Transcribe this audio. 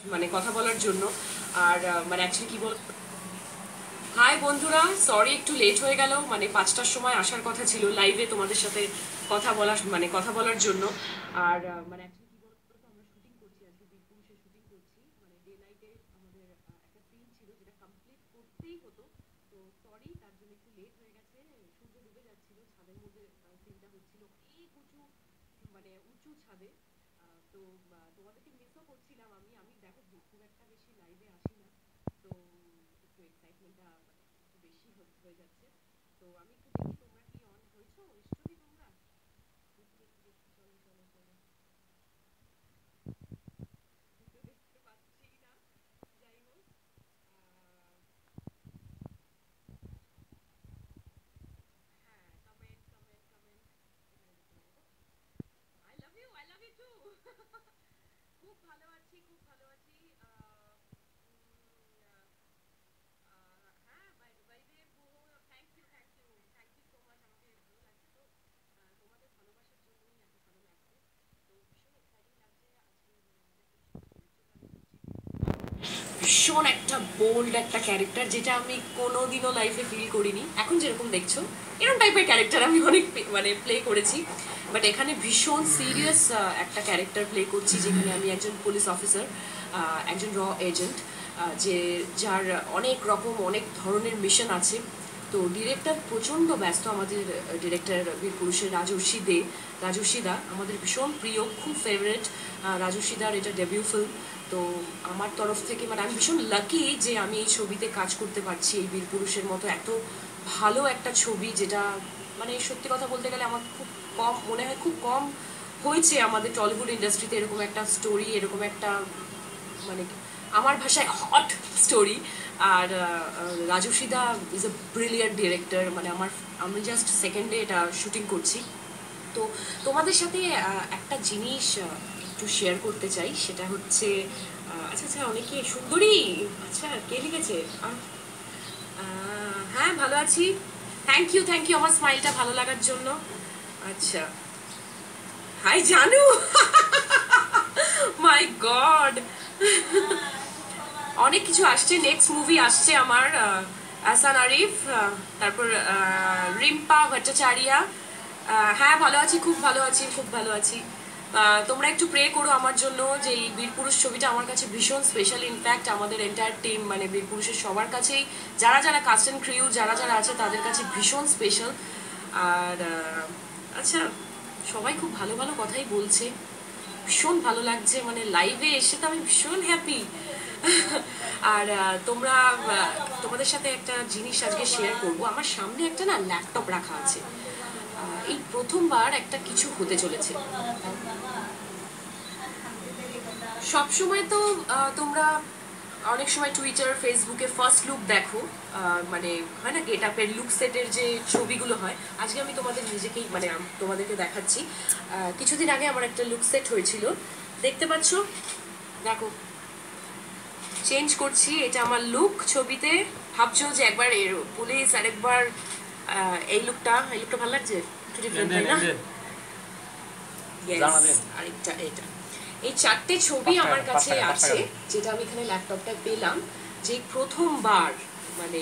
মানে কথা বলার জন্য। আর মানে অ্যাকচুয়ালি কি বল, হাই বন্ধুরা, সরি একটু লেট হয়ে গেল। মানে 5টার সময় আসার কথা ছিল লাইভে তোমাদের সাথে কথা বলার জন্য। আর মানে অ্যাকচুয়ালি কি বলতো, আমরা শুটিং করছি আজকে, বীরপুরুষের শুটিং করছি। মানে ডে নাইটে আমাদের একটা সিন ছিল যেটা কমপ্লিট করতেই হতো। তো সরি, তার জন্য একটু লেট হয়ে গেছে। সূর্য ডুবে যাচ্ছিল, ছাদের মধ্যে সিনটা হচ্ছিল অনেক উঁচু, মানে উঁচু ছাদে। তো তোমাদেরকে মিসও করছিলাম। আমি দেখো খুব একটা বেশি লাইভে আসি না, তো একটু এক্সাইটমেন্টটা মানে একটু বেশি হয়ে যাচ্ছে। তো আমি একটু দেখি তোমরা কি অন হয়েছো, এসছো কি তোমরা? দেখি দেখি দেখি, চলো চলো চলো। দেখতে পাচ্ছি না, যাই হোক। হ্যাঁ, কমেন্ট কমেন্ট কমেন্ট, এখানে দেখতে পাবো। I love you too. খুব ভালো আছি, খুব ভালো আছি। হ্যাঁ, বাইরে thank you thank you thank you so much. আমাকে ভালো লাগছে তো, তোমাদের ভালোবাসার জন্যই এত ভালো লাগছে। তো ভীষণ এক্সাইটিং লাগছে আজকে। মানে আমাদের খুব সুন্দর চরিত্রটা আমি করছি, ভীষণ একটা বোল্ড একটা ক্যারেক্টার, যেটা আমি কোনোদিনও লাইফে ফিল করিনি। এখন যেরকম দেখছো এরকম টাইপের ক্যারেক্টার আমি অনেক মানে প্লে করেছি, বাট এখানে ভীষণ সিরিয়াস একটা ক্যারেক্টার প্লে করছি, যেখানে আমি একজন পুলিশ অফিসার, একজন র এজেন্ট, যে যার অনেক রকম অনেক ধরনের মিশন আছে। তো ডিরেক্টর প্রচণ্ড ব্যস্ত, আমাদের ডিরেক্টর বীরপুরুষের রাজস্বী দা আমাদের ভীষণ প্রিয়, খুব ফেভারেট। রাজস্বী দার এটা ডেবিউ ফিল্ম। তো আমার তরফ থেকে মানে আমি ভীষণ লাকি যে আমি এই ছবিতে কাজ করতে পারছি, এই বীরপুরুষের মতো এত ভালো একটা ছবি, যেটা মানে সত্যি কথা বলতে গেলে আমার খুব কম মনে হয়, খুব কম হয়েছে আমাদের টলিউড ইন্ডাস্ট্রিতে এরকম একটা স্টোরি, এরকম একটা মানে আমার ভাষায় হট স্টোরি। আর রাজস্বীদা ইজ এ ব্রিলিয়ান্ট ডিরেক্টর। মানে আমি জাস্ট সেকেন্ডে এটা শুটিং করছি। তো তোমাদের সাথে একটা জিনিস একটু শেয়ার করতে চাই, সেটা হচ্ছে আচ্ছা আচ্ছা, অনেকে সুন্দরী, আচ্ছা কে লিখেছে? হ্যাঁ ভালো আছি, থ্যাংক ইউ আমার স্মাইলটা ভালো লাগার জন্য। আচ্ছা, হাই জানু, মাই গড, অনেক কিছু আসছে, নেক্সট মুভি আসছে আমার, আহসান আরিফ, তারপর রিম্পা ভট্টাচার্যা। হ্যাঁ ভালো আছি, খুব ভালো আছি, খুব ভালো আছি। তোমরা একটু প্রে করো আমার জন্য, যে এই বীরপুরুষ ছবিটা আমার কাছে ভীষণ স্পেশাল। ইনফ্যাক্ট আমাদের এন্টায়ার টিম মানে বীরপুরুষের সবার কাছেই, যারা যারা কাস্ট অ্যান্ড ক্রিউ যারা যারা আছে তাদের কাছে ভীষণ স্পেশাল। আর আচ্ছা, সবাই খুব ভালো ভালো কথাই বলছে, ভীষণ ভালো লাগছে। মানে লাইভে এসে তো আমি ভীষণ হ্যাপি। আর তোমাদের সাথে একটা জিনিস আজকে শেয়ার করব। আমার সামনে একটা না ল্যাপটপ রাখা আছে, এই প্রথমবার একটা কিছু হতে চলেছে। সব সময় তো তোমরা অনেক সময় টুইটার ফেসবুকে ফার্স্ট লুক দেখো, মানে হয় না গেট আপের লুক সেটের যে ছবিগুলো হয়। আজকে আমি তোমাদের নিজেকেই মানে তোমাদেরকে দেখাচ্ছি। কিছুদিন আগে আমার একটা লুক সেট হয়েছিল, দেখতে পাচ্ছ, দেখো চেঞ্জ করছি, এটা আমার লুক ছবিতে। ভাবছো যে একবার এর পুলিশ, আরেকবার এই লুকটা ভালো লাগছে, একটু ডিফারেন্ট তাই না? আরেকটা এটা, এই 4টে ছবি আমার কাছে আছে, যেটা আমি এখানে ল্যাপটপটা পেলাম, যে প্রথমবার মানে